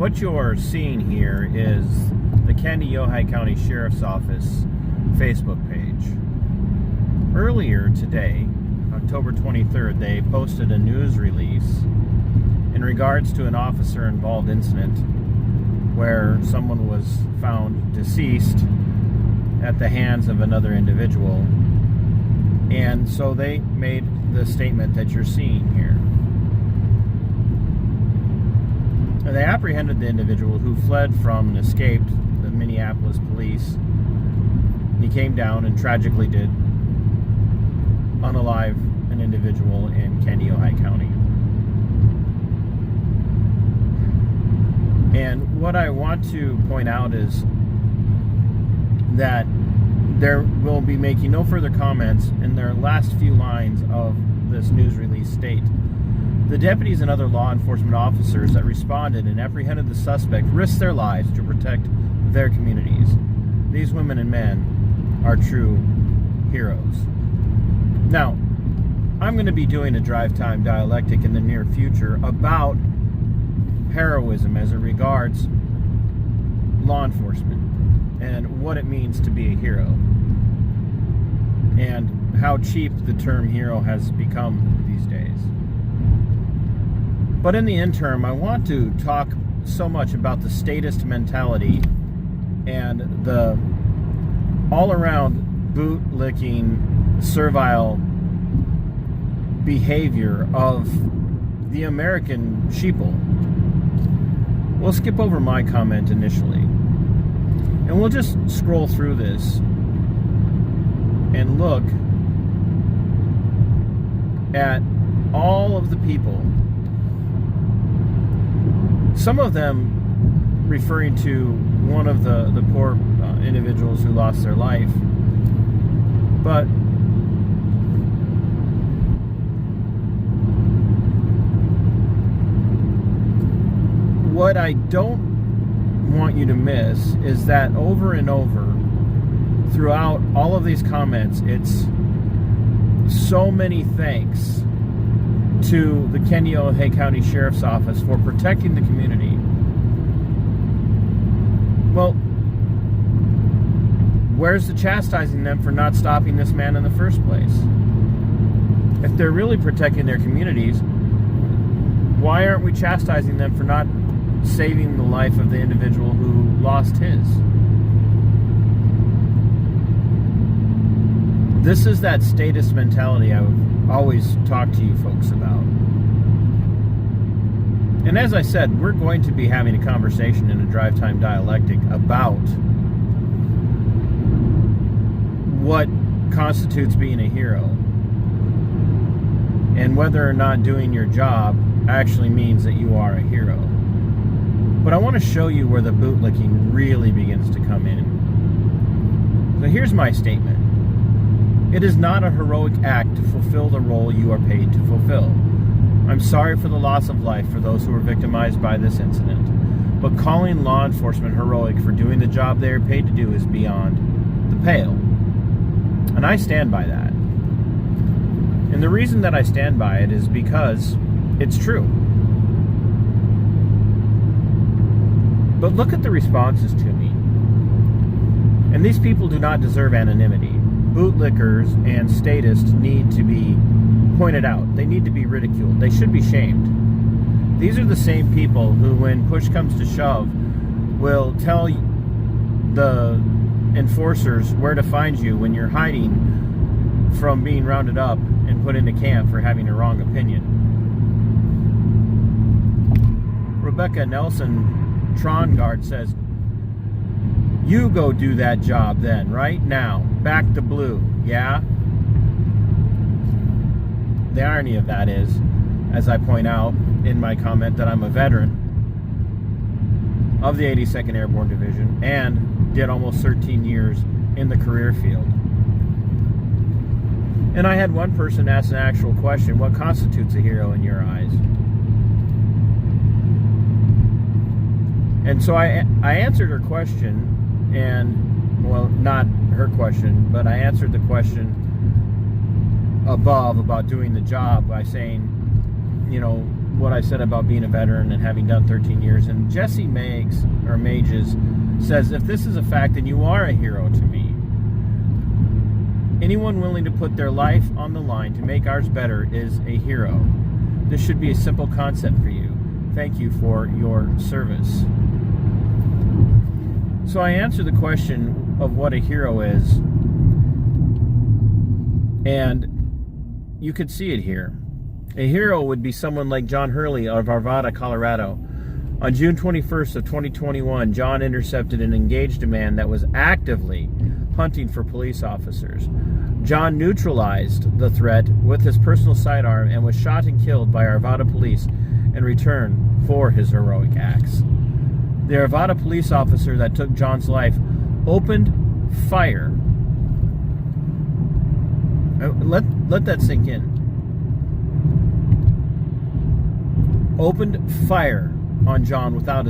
what you're seeing here is the Kandiyohi County Sheriff's Office Facebook page. Earlier today, October 23rd, they posted a news release in regards to an officer-involved incident where someone was found deceased at the hands of another individual. And so they made the statement that you're seeing here. They apprehended the individual who fled from and escaped the Minneapolis police. He came down and tragically did unalive an individual in Kandiyohi County. And what I want to point out is that there will be making no further comments in their last few lines of this news release state. The deputies and other law enforcement officers that responded and apprehended the suspect risked their lives to protect their communities. These women and men are true heroes. Now, I'm going to be doing a drive time dialectic in the near future about heroism as it regards law enforcement and what it means to be a hero and how cheap the term hero has become these days. But in the interim, I want to talk so much about the statist mentality and the all-around boot-licking, servile behavior of the American sheeple. We'll skip over my comment initially, and we'll just scroll through this and look at all of the people, some of them referring to one of the poor individuals who lost their life, but what I don't want you to miss is that over and over throughout all of these comments, it's so many thanks to the Kandiyohi County Sheriff's Office for protecting the community. Well, where's the chastising them for not stopping this man in the first place? If they're really protecting their communities, why aren't we chastising them for not saving the life of the individual who lost his? This is that statist mentality I've always talked to you folks about. And as I said, we're going to be having a conversation in a drive time dialectic about what constitutes being a hero and whether or not doing your job actually means that you are a hero. But I want to show you where the bootlicking really begins to come in. So here's my statement. It is not a heroic act to fulfill the role you are paid to fulfill. I'm sorry for the loss of life for those who were victimized by this incident, but calling law enforcement heroic for doing the job they are paid to do is beyond the pale. And I stand by that. And the reason that I stand by it is because it's true. But look at the responses to me. And these people do not deserve anonymity. Bootlickers and statists need to be pointed out. They need to be ridiculed. They should be shamed. These are the same people who, when push comes to shove, will tell the enforcers where to find you when you're hiding from being rounded up and put into camp for having a wrong opinion. Rebecca Nelson Trongard says, "You go do that job then, right now. Back to blue, yeah?" The irony of that is, as I point out in my comment, that I'm a veteran of the 82nd Airborne Division and did almost 13 years in the career field. And I had one person ask an actual question: what constitutes a hero in your eyes? And so I answered her question, and, well, not her question, but I answered the question above about doing the job by saying, you know, what I said about being a veteran and having done 13 years. And Jesse Mages says, if this is a fact, then you are a hero to me. Anyone willing to put their life on the line to make ours better is a hero. This should be a simple concept for you. Thank you for your service. So I answer the question of what a hero is, and you could see it here. A hero would be someone like John Hurley of Arvada, Colorado. On June 21st of 2021, John intercepted and engaged a man that was actively hunting for police officers. John neutralized the threat with his personal sidearm and was shot and killed by Arvada police in return for his heroic acts. The Arvada police officer that took John's life opened fire. Let that sink in. Opened fire on John without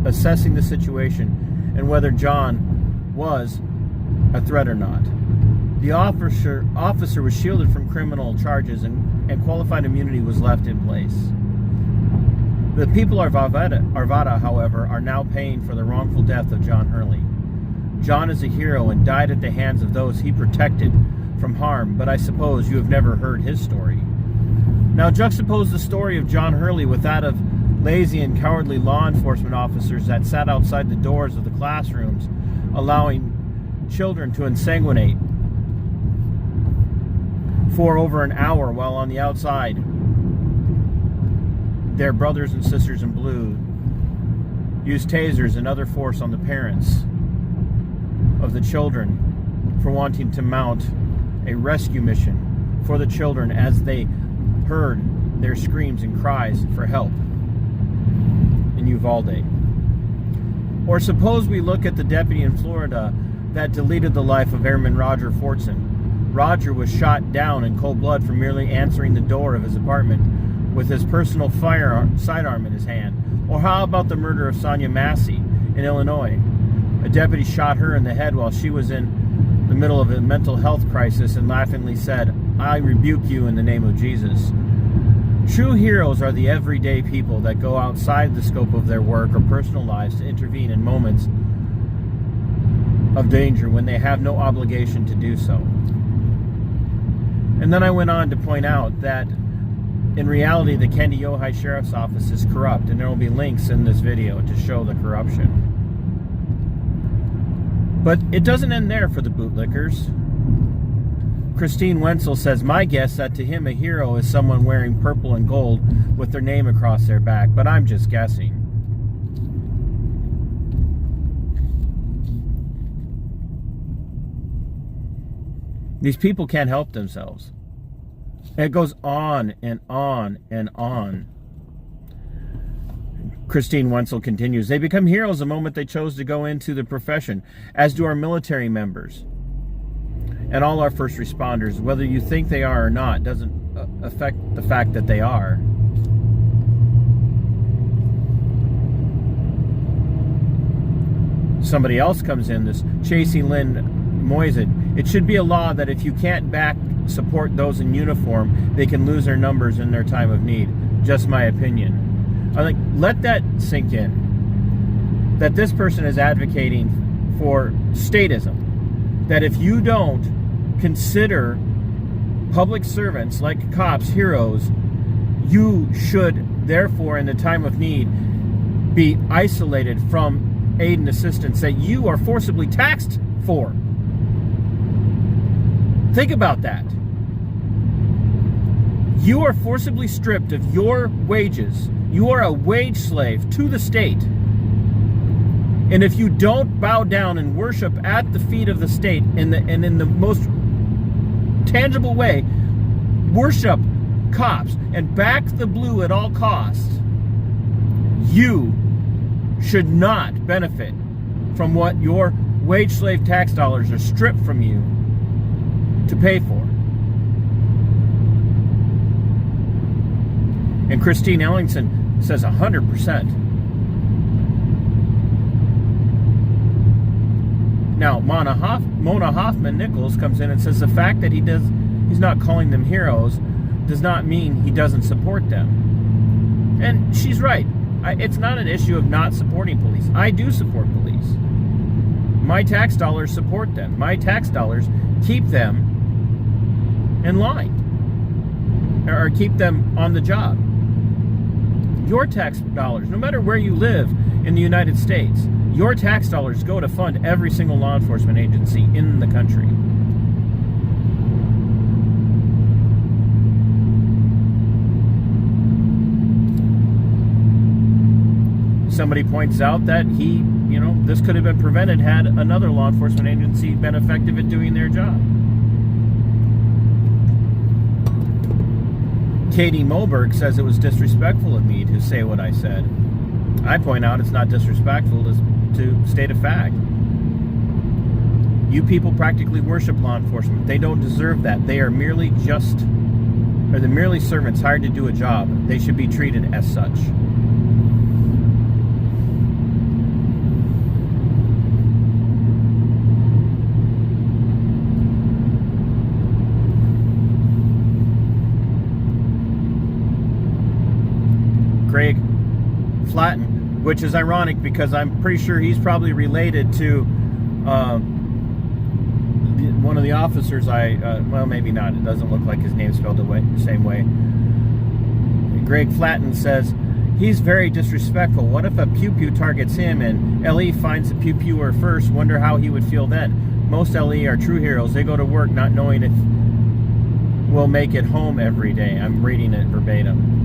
assessing the situation and whether John was a threat or not. The officer was shielded from criminal charges and qualified immunity was left in place. The people of Arvada, however, are now paying for the wrongful death of John Hurley. John is a hero and died at the hands of those he protected from harm, but I suppose you have never heard his story. Now juxtapose the story of John Hurley with that of lazy and cowardly law enforcement officers that sat outside the doors of the classrooms, allowing children to ensanguinate for over an hour while on the outside their brothers and sisters in blue used tasers and other force on the parents of the children for wanting to mount a rescue mission for the children as they heard their screams and cries for help in Uvalde. Or suppose we look at the deputy in Florida that deleted the life of Airman Roger Fortson. Roger was shot down in cold blood for merely answering the door of his apartment with his personal sidearm in his hand. Or how about the murder of Sonia Massey in Illinois? A deputy shot her in the head while she was in the middle of a mental health crisis and laughingly said, "I rebuke you in the name of Jesus." True heroes are the everyday people that go outside the scope of their work or personal lives to intervene in moments of danger when they have no obligation to do so. And then I went on to point out that in reality, the Kendi Ojai Sheriff's Office is corrupt, and there will be links in this video to show the corruption. But it doesn't end there for the bootlickers. Christine Wenzel says, my guess that to him a hero is someone wearing purple and gold with their name across their back, but I'm just guessing. These people can't help themselves. And it goes on and on and on. Christine Wenzel continues, they become heroes the moment they chose to go into the profession, as do our military members and all our first responders. Whether you think they are or not doesn't affect the fact that they are. Somebody else comes in, this Chasing Lynn Moiset. It should be a law that if you can't support those in uniform, they can lose their numbers in their time of need. Just my opinion. I think let that sink in. That this person is advocating for statism. That if you don't consider public servants like cops heroes, you should therefore in the time of need be isolated from aid and assistance that you are forcibly taxed for. Think about that. You are forcibly stripped of your wages. You are a wage slave to the state. And if you don't bow down and worship at the feet of the state and in the most tangible way, worship cops and back the blue at all costs, you should not benefit from what your wage slave tax dollars are stripped from you to pay for. And Christine Ellingson says 100%. Now, Mona Hoffman-Nichols comes in and says the fact that he's not calling them heroes does not mean he doesn't support them. And she's right. It's not an issue of not supporting police. I do support police. My tax dollars support them. My tax dollars keep them in line, or keep them on the job. Your tax dollars, no matter where you live in the United States, your tax dollars go to fund every single law enforcement agency in the country. Somebody points out that this could have been prevented had another law enforcement agency been effective at doing their job. Katie Moberg says it was disrespectful of me to say what I said. I point out it's not disrespectful to state a fact. You people practically worship law enforcement. They don't deserve that. They are merely they're merely servants hired to do a job. They should be treated as such. Greg Flatten, which is ironic because I'm pretty sure he's probably related to one of the officers well, maybe not. It doesn't look like his name's spelled the same way. Greg Flatten says, he's very disrespectful. What if a pew-pew targets him and LE finds the pew-pewer first? Wonder how he would feel then. Most LE are true heroes. They go to work not knowing if we'll make it home every day. I'm reading it verbatim.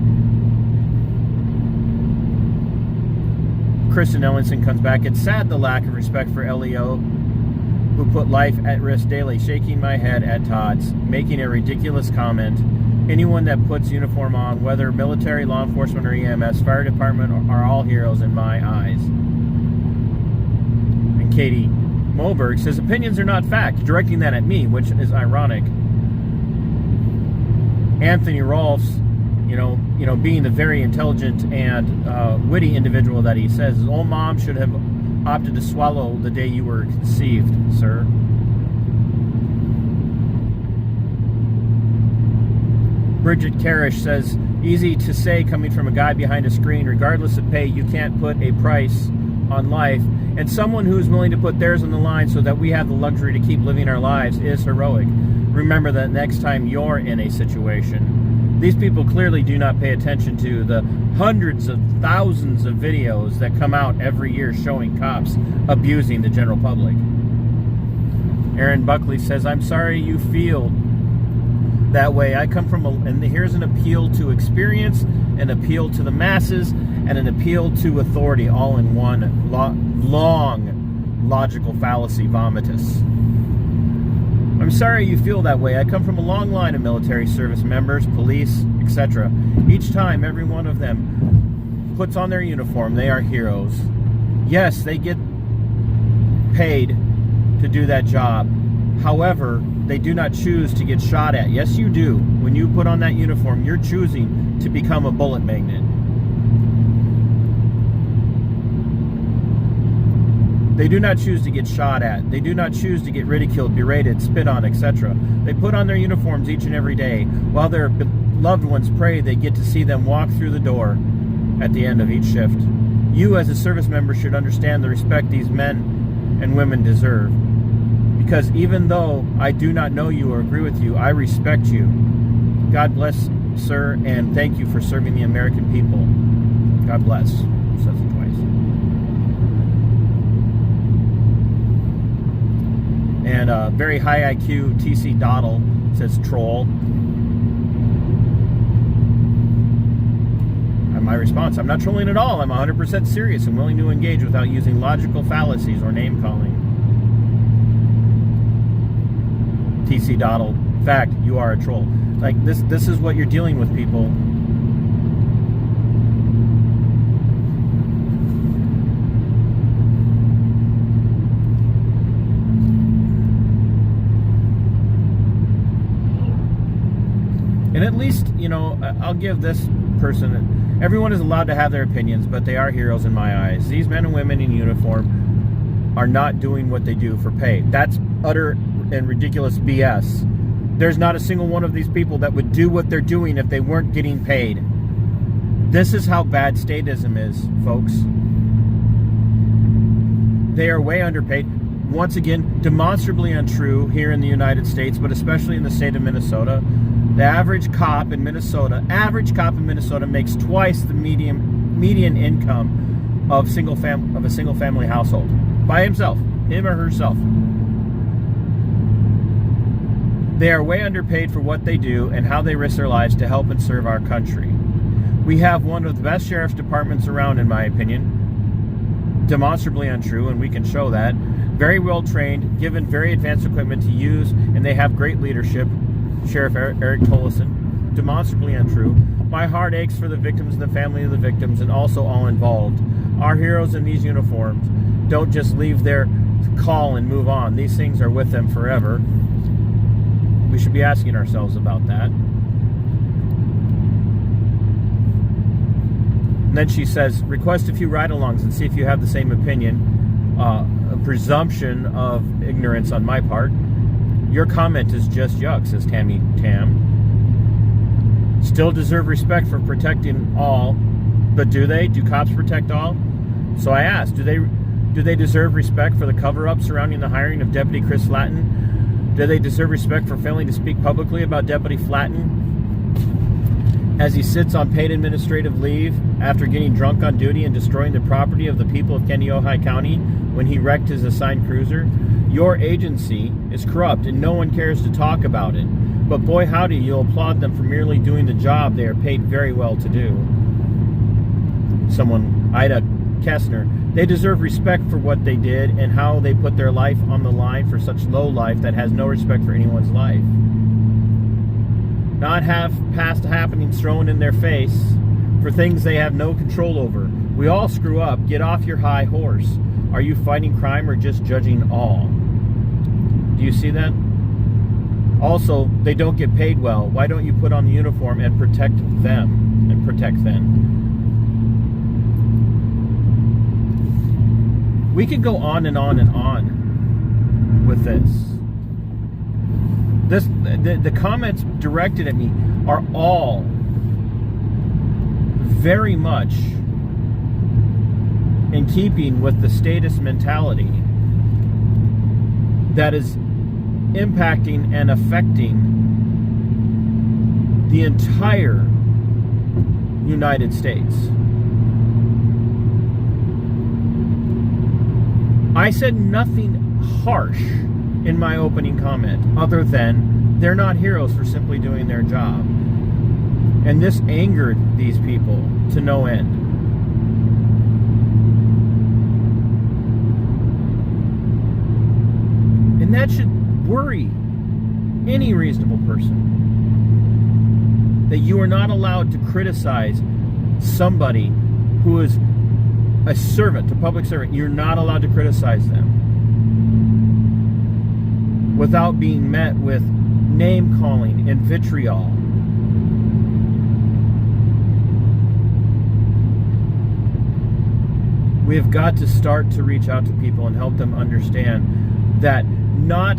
Kristen Ellingson comes back. It's sad the lack of respect for LEO who put life at risk daily. Shaking my head at Todd's making a ridiculous comment. Anyone that puts uniform on, whether military, law enforcement, or EMS, fire department, are all heroes in my eyes. And Katie Moberg says opinions are not fact, directing that at me, which is ironic. Anthony Rolfs, being the very intelligent and witty individual that he says, his old mom should have opted to swallow the day you were conceived, sir. Bridget Karish says, easy to say coming from a guy behind a screen, regardless of pay, you can't put a price on life. And someone who's willing to put theirs on the line so that we have the luxury to keep living our lives is heroic. Remember that next time you're in a situation. These people clearly do not pay attention to the hundreds of thousands of videos that come out every year showing cops abusing the general public. Aaron Buckley says, I'm sorry you feel that way. I come from and here's an appeal to experience, an appeal to the masses, and an appeal to authority, all in one long logical fallacy vomitus. I'm sorry you feel that way. I come from a long line of military service members, police, etc. Each time every one of them puts on their uniform, they are heroes. Yes, they get paid to do that job. However, they do not choose to get shot at. Yes, you do. When you put on that uniform, you're choosing to become a bullet magnet. They do not choose to get shot at. They do not choose to get ridiculed, berated, spit on, etc. They put on their uniforms each and every day. While their loved ones pray, they get to see them walk through the door at the end of each shift. You, as a service member, should understand the respect these men and women deserve. Because even though I do not know you or agree with you, I respect you. God bless, sir, and thank you for serving the American people. God bless. Says it twice. And very high IQ TC Doddle says troll. And my response, I'm not trolling at all. I'm 100% serious and willing to engage without using logical fallacies or name calling. TC Doddle, in fact, you are a troll. Like this is what you're dealing with, people. And at least, I'll give this person, everyone is allowed to have their opinions, but they are heroes in my eyes. These men and women in uniform are not doing what they do for pay. That's utter and ridiculous BS. There's not a single one of these people that would do what they're doing if they weren't getting paid. This is how bad statism is, folks. They are way underpaid. Once again, demonstrably untrue here in the United States, but especially in the state of Minnesota. The average cop in Minnesota makes twice the median income of a single family household by himself, him or herself. They are way underpaid for what they do and how they risk their lives to help and serve our country. We have one of the best sheriff's departments around, in my opinion. Demonstrably untrue, and we can show that. Very well trained, given very advanced equipment to use, and they have great leadership. Sheriff Eric Tollison. Demonstrably untrue. My heart aches for the victims and the family of the victims, and also all involved. Our heroes in these uniforms don't just leave their call and move on. These things are with them forever. We should be asking ourselves about that. And then she says, request a few ride-alongs and see if you have the same opinion. A presumption of ignorance on my part. Your comment is just yuck, says Tammy Tam. Still deserve respect for protecting all, but do they? Do cops protect all? So I asked, do they deserve respect for the cover-up surrounding the hiring of Deputy Chris Flatten? Do they deserve respect for failing to speak publicly about Deputy Flatten as he sits on paid administrative leave after getting drunk on duty and destroying the property of the people of Kaneohe County when he wrecked his assigned cruiser? Your agency is corrupt and no one cares to talk about it. But boy howdy, you'll applaud them for merely doing the job they are paid very well to do. Someone, Ida Kessner, they deserve respect for what they did and how they put their life on the line for such low life that has no respect for anyone's life. Not have past happenings thrown in their face for things they have no control over. We all screw up. Get off your high horse. Are you fighting crime or just judging all? Do you see that? Also, they don't get paid well. Why don't you put on the uniform and protect them and protect them? We could go on and on and on with this. The comments directed at me are all very much in keeping with the statist mentality that is impacting and affecting the entire United States. I said nothing harsh in my opening comment other than they're not heroes for simply doing their job. And this angered these people to no end. And that should worry any reasonable person, that you are not allowed to criticize somebody who is a servant, a public servant. You're not allowed to criticize them without being met with name calling and vitriol. We have got to start to reach out to people and help them understand that not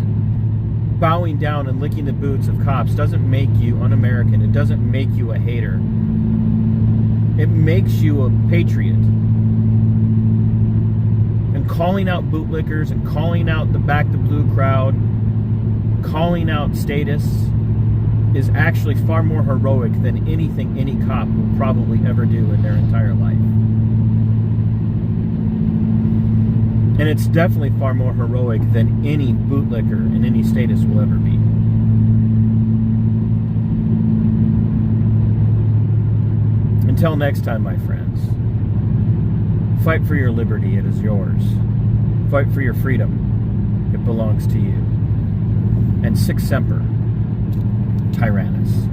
bowing down and licking the boots of cops doesn't make you un-American. It doesn't make you a hater. It makes you a patriot. And calling out bootlickers and calling out the Back the Blue crowd, calling out statists, is actually far more heroic than anything any cop will probably ever do in their entire life. And it's definitely far more heroic than any bootlicker and any statist will ever be. Until next time, my friends, fight for your liberty, it is yours. Fight for your freedom, it belongs to you. And sic semper, Tyrannus.